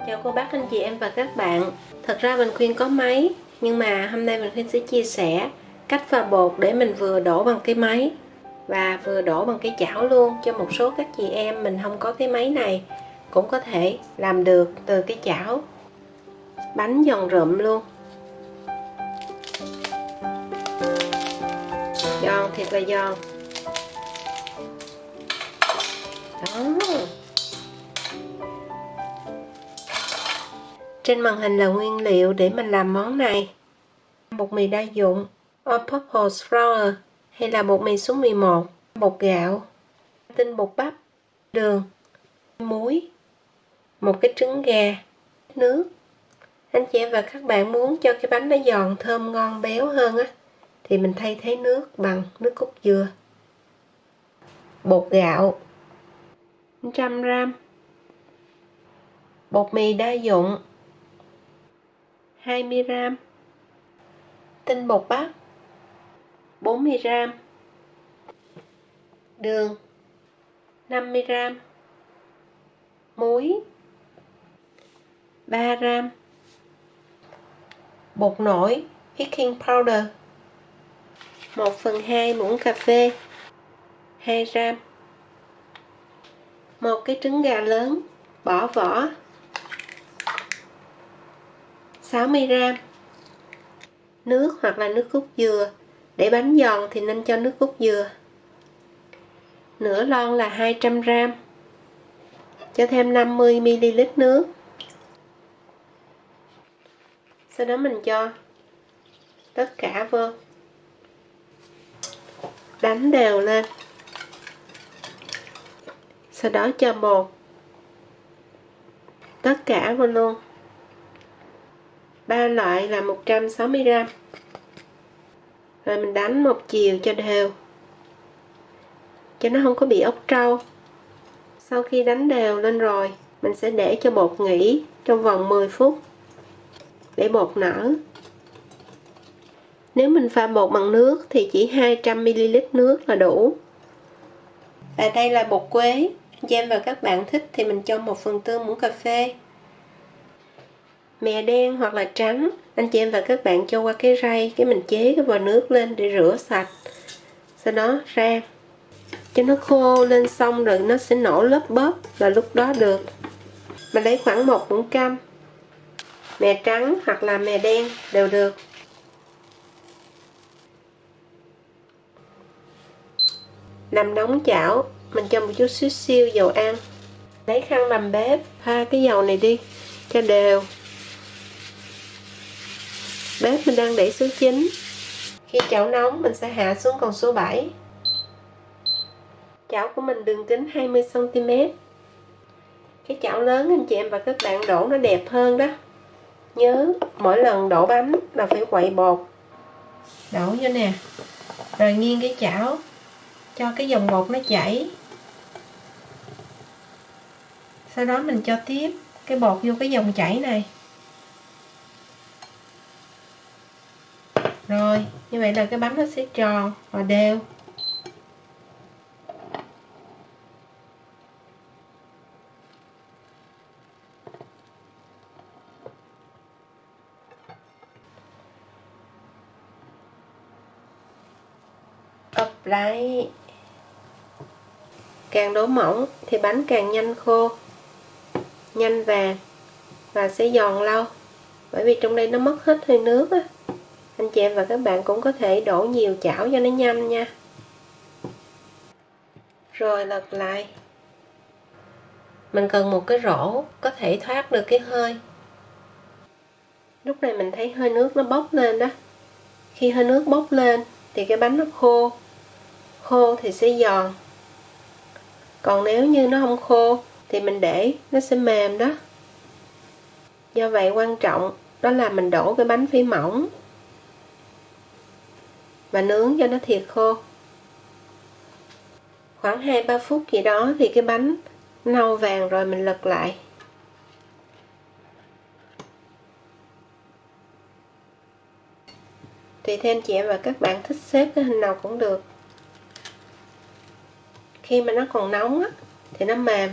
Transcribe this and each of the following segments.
Chào cô bác, anh chị em và các bạn. Thật ra mình khuyên có máy, nhưng mà hôm nay mình khuyên sẽ chia sẻ cách pha bột để mình vừa đổ bằng cái máy và vừa đổ bằng cái chảo luôn, cho một số các chị em mình không có cái máy này cũng có thể làm được từ cái chảo. Bánh giòn rụm luôn, giòn thiệt là giòn đó. Trên màn hình là nguyên liệu để mình làm món này: bột mì đa dụng all purpose flour hay là bột mì số 11, bột gạo, tinh bột bắp, đường, muối, một cái trứng gà, nước. Anh chị em và các bạn muốn cho cái bánh nó giòn, thơm, ngon, béo hơn á thì mình thay thế nước bằng nước cốt dừa. Bột gạo 100g, bột mì đa dụng 20g, tinh bột bắp 40g, đường 50g, muối 3g, bột nổi baking powder 1/2 muỗng cà phê 2g, một cái trứng gà lớn bỏ vỏ 60g, nước hoặc là nước cốt dừa. Để bánh giòn thì nên cho nước cốt dừa. Nửa lon là 200g, cho thêm 50ml nước. Sau đó mình cho tất cả vô, đánh đều lên. Sau đó cho bột tất cả vô luôn. 3 loại là 160g. Rồi mình đánh một chiều cho đều, cho nó không có bị ốc trâu. Sau khi đánh đều lên rồi, mình sẽ để cho bột nghỉ trong vòng 10 phút để bột nở. Nếu mình pha bột bằng nước thì chỉ 200ml nước là đủ. Và đây là bột quế. Anh chị em và các bạn thích thì mình cho 1/4 muỗng cà phê. Mè đen hoặc là trắng, anh chị em và các bạn cho qua cái rây, cái mình chế cái vòi nước lên để rửa sạch. Sau đó rang cho nó khô lên, xong rồi nó sẽ nổ lớp bớp, là lúc đó được. Mình lấy khoảng 1 muỗng canh. Mè trắng hoặc là mè đen đều được. Làm nóng chảo, mình cho một chút xíu siêu dầu ăn. Lấy khăn làm bếp, pha cái dầu này đi cho đều. Bếp mình đang để số 9. Khi chảo nóng mình sẽ hạ xuống còn số 7. Chảo của mình đường kính 20cm. Cái chảo lớn anh chị em và các bạn đổ nó đẹp hơn đó. Nhớ mỗi lần đổ bánh là phải quậy bột. Đổ vô nè, rồi nghiêng cái chảo cho cái dòng bột nó chảy. Sau đó mình cho tiếp cái bột vô cái dòng chảy này. Rồi, như vậy là cái bánh nó sẽ tròn và đều. Ập lại. Càng đổ mỏng thì bánh càng nhanh khô, nhanh vàng và sẽ giòn lâu. Bởi vì trong đây nó mất hết hơi nước á. Anh chị em và các bạn cũng có thể đổ nhiều chảo cho nó nhanh nha. Rồi lật lại. Mình cần một cái rổ có thể thoát được cái hơi. Lúc này mình thấy hơi nước nó bốc lên đó. Khi hơi nước bốc lên thì cái bánh nó khô. Khô thì sẽ giòn. Còn nếu như nó không khô thì mình để nó sẽ mềm đó. Do vậy quan trọng đó là mình đổ cái bánh phải mỏng và nướng cho nó thiệt khô. Khoảng 2-3 phút gì đó thì cái bánh nâu vàng rồi, mình lật lại. Tùy theo anh chị em và các bạn thích xếp cái hình nào cũng được. Khi mà nó còn nóng á, thì nó mềm,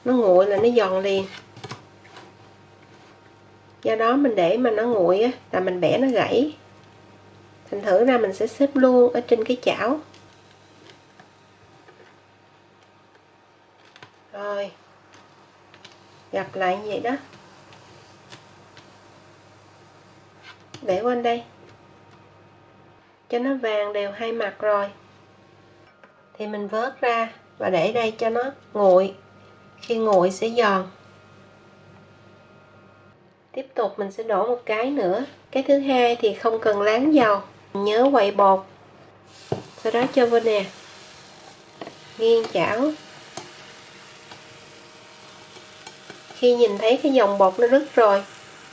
nó nguội là nó giòn liền. Do đó mình để mà nó nguội á, là mình bẻ nó gãy. Thành thử ra mình sẽ xếp luôn ở trên cái chảo. Rồi, gập lại như vậy đó. Để qua đây. Cho nó vàng đều hai mặt rồi. Thì mình vớt ra và để đây cho nó nguội. Khi nguội sẽ giòn. Tiếp tục mình sẽ đổ một cái nữa. Cái thứ hai thì không cần láng dầu. Nhớ quậy bột. Sau đó cho vô nè. Nghiêng chảo. Khi nhìn thấy cái dòng bột nó rứt rồi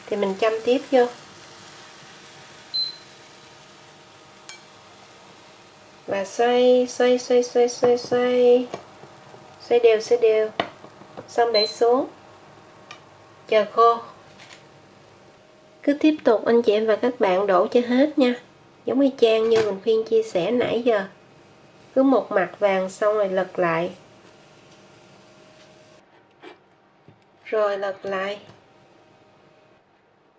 thì mình châm tiếp vô. Và xoay đều. Xong để xuống. Chờ khô. Cứ tiếp tục anh chị em và các bạn đổ cho hết nha. Giống y chang như mình Khuyên chia sẻ nãy giờ. Cứ một mặt vàng xong rồi lật lại. Rồi lật lại.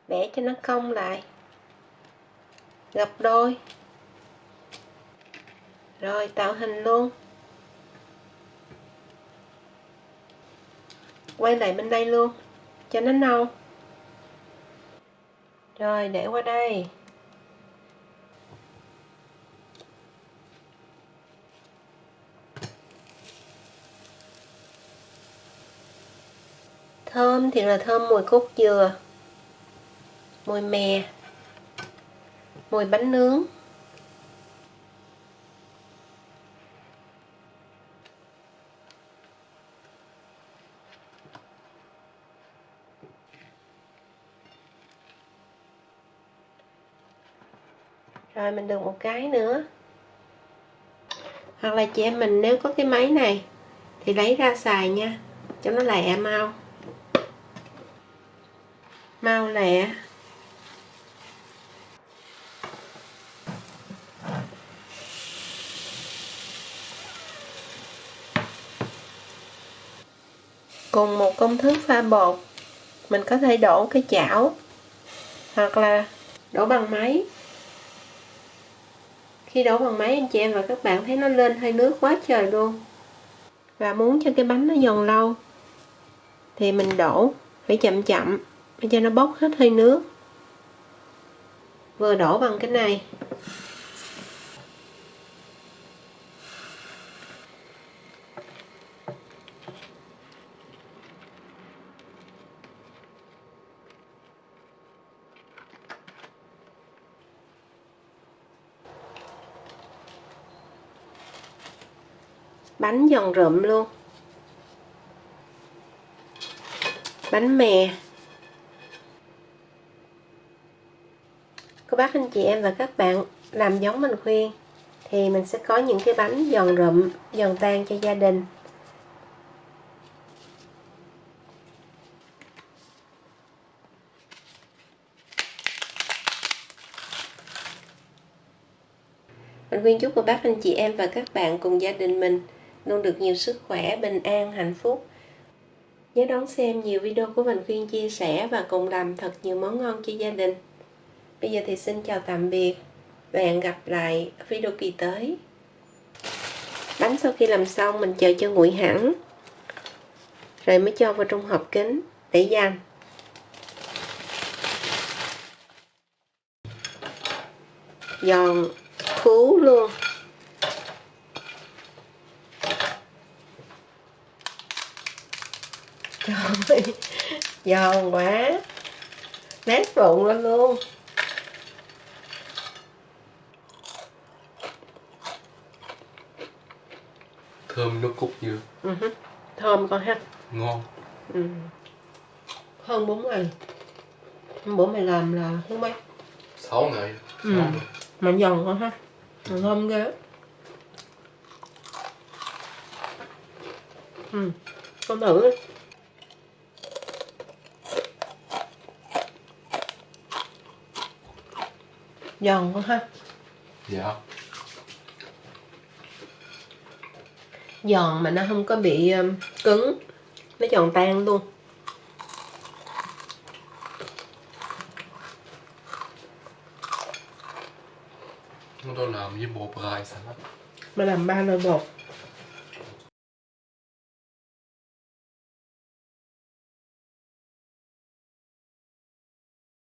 Bẻ cho nó cong lại. Gập đôi. Rồi tạo hình luôn. Quay lại bên đây luôn. Cho nó nâu. Rồi để qua đây. Thơm thì là thơm mùi cốt dừa, mùi mè, mùi bánh nướng. Rồi mình được một cái nữa. Hoặc là chị em mình nếu có cái máy này thì lấy ra xài nha, cho nó lẹ mau lẹ. Cùng một công thức pha bột, mình có thể đổ cái chảo hoặc là đổ bằng máy. Khi đổ bằng máy anh chị em và các bạn thấy nó lên hơi nước quá trời luôn. Và muốn cho cái bánh nó giòn lâu thì mình đổ phải chậm để cho nó bốc hết hơi nước. Vừa đổ bằng cái này. Bánh giòn rụm luôn. Bánh mè. Cô bác anh chị em và các bạn làm giống mình Khuyên thì mình sẽ có những cái bánh giòn rụm, giòn tan cho gia đình. Mình Khuyên chúc cô bác anh chị em và các bạn cùng gia đình mình luôn được nhiều sức khỏe, bình an, hạnh phúc. Nhớ đón xem nhiều video của mình Khuyên chia sẻ và cùng làm thật nhiều món ngon cho gia đình. Bây giờ thì xin chào tạm biệt và hẹn gặp lại ở video kỳ tới. Bánh sau khi làm xong mình chờ cho nguội hẳn rồi mới cho vào trong hộp kính để dành. Giòn khú luôn. Trời ơi, giòn quá, nát vụn lên luôn. Thơm nước cốt dừa. Thơm con ha. Ngon. Hơn 4 ngày. Bữa mày làm là thứ mấy? 6 ngày. Mà giòn con ha. Thơm ghê. Con thử đi. Giòn con ha. Dạ. Giòn mà nó không có bị cứng, nó giòn tan luôn. Chúng tôi làm với bột rải sẵn á. Mà làm 3 loại bột.